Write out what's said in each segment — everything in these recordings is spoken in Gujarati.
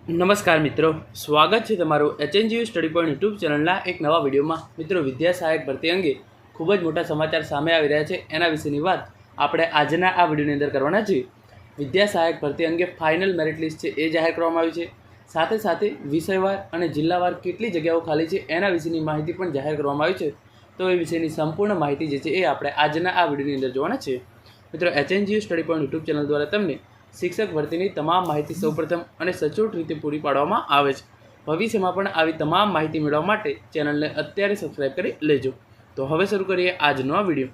નમસ્કાર મિત્રો, સ્વાગત છે તમારું HNGU સ્ટડી પોઈન્ટ યુટ્યુબ ચેનલના એક નવા વિડીયોમાં। મિત્રો, વિદ્યા સહાયક ભરતી અંગે ખૂબ જ મોટા સમાચાર સામે આવી રહ્યા છે, એના વિશેની વાત આપણે આજના આ વિડીયોની અંદર કરવાના છીએ। વિદ્યા સહાયક ભરતી અંગે ફાઇનલ મેરિટ લિસ્ટ છે એ જાહેર કરવામાં આવી છે, સાથે સાથે વિષયવાર અને જિલ્લાવાર કેટલી જગ્યાઓ ખાલી છે એના વિશેની માહિતી પણ જાહેર કરવામાં આવી છે। તો એ વિશેની સંપૂર્ણ માહિતી જે છે એ આપણે આજના આ વિડીયોની અંદર જોવાના છે। મિત્રો, HNGU study point YouTube channel દ્વારા તમને શિક્ષક ભરતીની તમામ માહિતી સૌપ્રથમ અને સચોટ રીતે પૂરી પાડવામાં આવે છે। ભવિષ્યમાં પણ આવી તમામ માહિતી મેળવવા માટે ચેનલને અત્યારે સબસ્ક્રાઇબ કરી લેજો। તો હવે શરૂ કરીએ આજનો આ વિડીયો।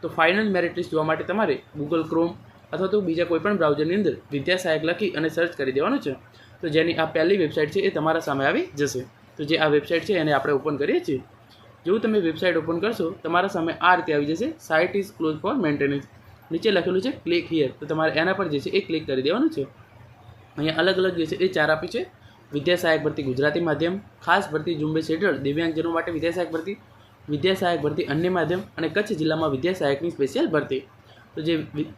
તો ફાઇનલ મેરિટ લિસ્ટ જોવા માટે તમારે ગૂગલ ક્રોમ અથવા તો બીજા કોઈપણ બ્રાઉઝરની અંદર વિદ્યા સહાયક લખી અને સર્ચ કરી દેવાનું છે। તો જેની આ પહેલી વેબસાઇટ છે એ તમારા સામે આવી જશે। તો જે આ વેબસાઇટ છે એને આપણે ઓપન કરીએ છીએ। જેવું તમે વેબસાઇટ ઓપન કરશો તમારા સામે આ રીતે આવી જશે, site is close for maintenance. નીચે લખેલું છે ક્લિક હિયર, તો તમારે એના પર જે છે એ ક્લિક કરી દેવાનું છે। અહીંયા અલગ અલગ જે છે એ ચાર આપી છે: વિદ્યા સહાયક ભરતી ગુજરાતી માધ્યમ, ખાસ ભરતી ઝુંબેશ હેઠળ દિવ્યાંગજનો માટે વિદ્યા સહાયક ભરતી, વિદ્યા સહાયક ભરતી અન્ય માધ્યમ અને કચ્છ જિલ્લામાં વિદ્યા સહાયકની સ્પેશિયલ ભરતી। તો જે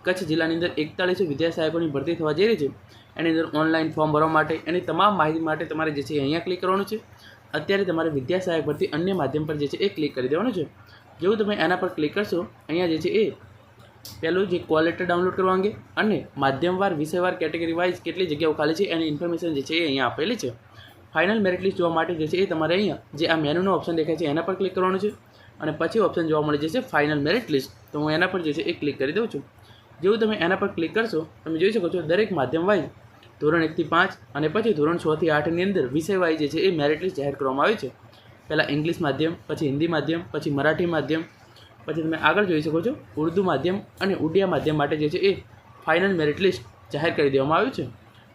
કચ્છ જિલ્લાની અંદર 41 વિદ્યા સહાયકોની ભરતી થવા જઈ રહી છે એની અંદર ઓનલાઈન ફોર્મ ભરવા માટે એની તમામ માહિતી માટે તમારે જે છે અહીંયા ક્લિક કરવાનું છે। અત્યારે તમારે વિદ્યા સહાયક ભરતી અન્ય માધ્યમ પર જે છે એ ક્લિક કરી દેવાનું છે। જેવું તમે એના પર ક્લિક કરશો અહીંયા જે છે એ પહેલું જે કોલ લેટર ડાઉનલોડ કરવા અંગે અને માધ્યમવાર વિષયવાર કેટેગરી વાઇઝ કેટલી જગ્યાઓ ખાલી છે એની ઇન્ફોર્મેશન જે છે એ અહીંયા આપેલી છે। ફાઇનલ મેરિટ લિસ્ટ જોવા માટે જે છે એ તમારે અહીંયા જે આ મેનુનો ઓપ્શન દેખાય છે એના પર ક્લિક કરવાનું છે અને પછી ઓપ્શન જોવા મળી જશે ફાઇનલ મેરિટ લિસ્ટ। તો હું એના પર જે છે એ ક્લિક કરી દઉં છું। જેવું તમે એના પર ક્લિક કરશો તમે જોઈ શકો છો દરેક માધ્યમ વાઇઝ ધોરણ 1 થી 5 અને પછી ધોરણ 6 થી 8ની અંદર વિષય વાઇઝ જે છે એ મેરિટ લિસ્ટ જાહેર કરવામાં આવી છે। પહેલાં ઇંગ્લિશ માધ્યમ, પછી હિન્દી માધ્યમ, પછી મરાઠી માધ્યમ, પછી તમે આગળ જોઈ શકો છો ઉર્દુ માધ્યમ અને ઉડિયા માધ્યમ માટે જે છે એ ફાઇનલ મેરિટ લિસ્ટ જાહેર કરી દેવામાં આવ્યું છે।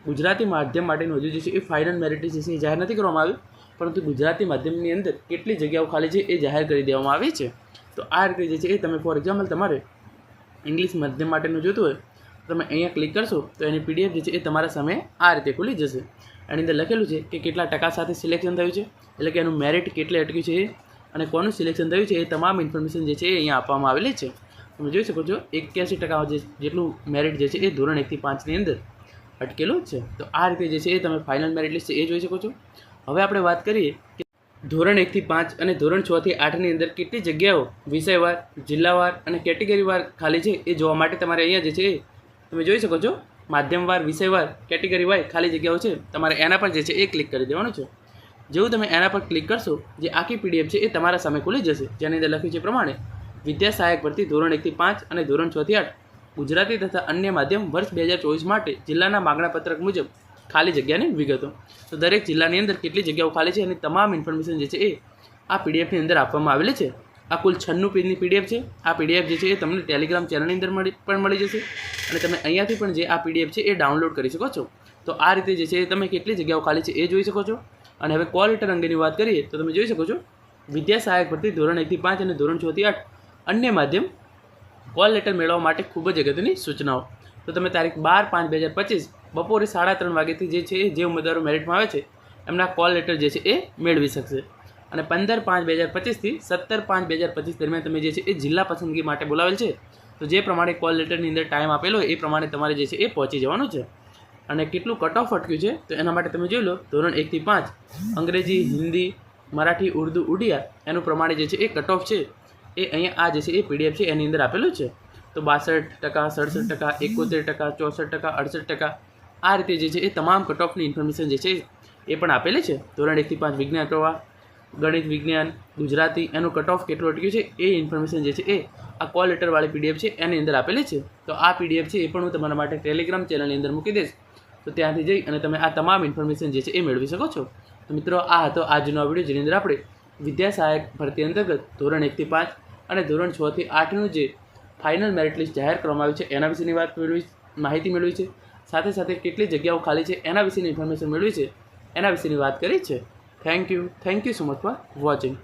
ગુજરાતી માધ્યમ માટેનું હજુ જે છે એ ફાઇનલ મેરિટ લિસ્ટ જે છે એ જાહેર નથી કરવામાં આવ્યું, પરંતુ ગુજરાતી માધ્યમની અંદર કેટલી જગ્યાઓ ખાલી છે એ જાહેર કરી દેવામાં આવી છે। તો આ રીતે જે છે એ તમે ફોર એક્ઝામ્પલ તમારે ઇંગ્લિશ માધ્યમ માટેનું જોતું હોય તો તમે અહીંયા ક્લિક કરશો તો એની PDF જે છે એ તમારા સામે આ રીતે ખુલી જશે। એની અંદર લખેલું છે કે કેટલા ટકા સાથે સિલેક્શન થયું છે, એટલે કે એનું મેરિટ કેટલે અટક્યું છે અને કોનું સિલેક્શન થયું છે એ તમામ ઇન્ફોર્મેશન જે છે એ અહીંયા આપવામાં આવેલી છે। તમે જોઈ શકો છો 81% જેટલું મેરિટ જે છે એ ધોરણ 1 થી 5ની અંદર અટકેલું છે। તો આ રીતે જે છે એ તમે ફાઇનલ મેરિટ લિસ્ટ છે એ જોઈ શકો છો। હવે આપણે વાત કરીએ કે ધોરણ 1 થી 5 અને ધોરણ 6 થી 8ની અંદર કેટલી જગ્યાઓ વિષયવાર, જિલ્લાવાર અને કેટેગરીવાર ખાલી છે એ જોવા માટે તમારે અહીંયા જે છે એ તમે જોઈ શકો છો માધ્યમવાર, વિષયવાર, કેટેગરીવાઇઝ ખાલી જગ્યાઓ છે તમારે એના પર જે છે એ ક્લિક કરી દેવાનું છે। જેવું તમે એના પર ક્લિક કરશો જે આખી PDF છે એ તમારા સામે ખુલી જશે, જેની અંદર લખ્યું છે પ્રમાણે વિદ્યા સહાયક ભરતી ધોરણ 1 થી 5 અને ધોરણ 6 થી 8 ગુજરાતી તથા અન્ય માધ્યમ વર્ષ 2024 માટે જિલ્લાના માગણા પત્રક મુજબ ખાલી જગ્યાની વિગતો। તો દરેક જિલ્લાની અંદર કેટલી જગ્યાઓ ખાલી છે એની તમામ ઇન્ફોર્મેશન જે છે એ આ PDFની અંદર આપવામાં આવેલી છે। આ કુલ 96 પેજની PDF છે। આ PDF જે છે એ તમને ટેલિગ્રામ ચેનલની અંદર પણ મળી જશે અને તમે અહીંયાથી પણ જે આ PDF છે એ ડાઉનલોડ કરી શકો છો। તો આ રીતે જે છે એ તમે કેટલી જગ્યાઓ ખાલી છે એ જોઈ શકો છો। અને હવે કોલ લેટર અંગેની વાત કરીએ તો તમે જોઈ શકો છો વિદ્યા સહાયક ભરતી ધોરણ 1 થી 5 અને ધોરણ 6 થી 8 અન્ય માધ્યમ કોલ લેટર મેળવવા માટે ખૂબ જ અગત્યની સૂચનાઓ। તો તમે તારીખ 12/5/2025 બપોરે 3:30 વાગ્યાથી જે છે જે ઉમેદવારો મેરિટમાં આવે છે એમના કોલ લેટર જે છે એ મેળવી શકશે અને 15/5/2025 થી 17/5/2025 દરમિયાન તમે જે છે એ જિલ્લા પસંદગી માટે બોલાવેલ છે તો જે પ્રમાણે કોલ લેટરની અંદર ટાઈમ આપેલો હોય એ પ્રમાણે તમારે જે છે એ પહોંચી જવાનું છે। અને કેટલું કટ ઓફ અટક્યું છે તો એના માટે તમે જોઈ લો ધોરણ 1 થી 5 અંગ્રેજી, હિન્દી, મરાઠી, ઉર્દુ, ઉડિયા એનું પ્રમાણે જે છે એ કટ ઓફ છે એ અહીંયા આ જે છે એ PDF છે એની અંદર આપેલું છે। તો 62%, 67%, 71%, 64%, 68% આ રીતે જે છે એ તમામ કટ ઓફની ઇન્ફોર્મેશન જે છે એ પણ આપેલી છે। ધોરણ 1 થી 5 વિજ્ઞાન પ્રવાહ, ગણિત, વિજ્ઞાન, ગુજરાતી એનું કટ ઓફ કેટલું અટક્યું છે એ ઇન્ફોર્મેશન જે છે એ આ કોલ લેટરવાળી PDF છે એની અંદર આપેલી છે। તો આ PDF છે એ પણ હું તમારા માટે ટેલિગ્રામ ચેનલની અંદર મૂકી દઈશ, તો ત્યાંથી જઈ અને તમે આ તમામ ઇન્ફોર્મેશન જે છે એ મેળવી શકો છો। તો મિત્રો, આ હતો આજનો વિડીયો જેની અંદર આપણે વિદ્યા સહાયક ભરતી અંતર્ગત ધોરણ 1 થી 5 અને ધોરણ 6 થી 8નું જે ફાઇનલ મેરિટ લિસ્ટ જાહેર કરવામાં આવ્યું છે એના વિશેની માહિતી મેળવી છે, સાથે સાથે કેટલી જગ્યાઓ ખાલી છે એના વિશેની ઇન્ફોર્મેશન મેળવી છે, એના વિશેની વાત કરી છે। Thank you so much for watching.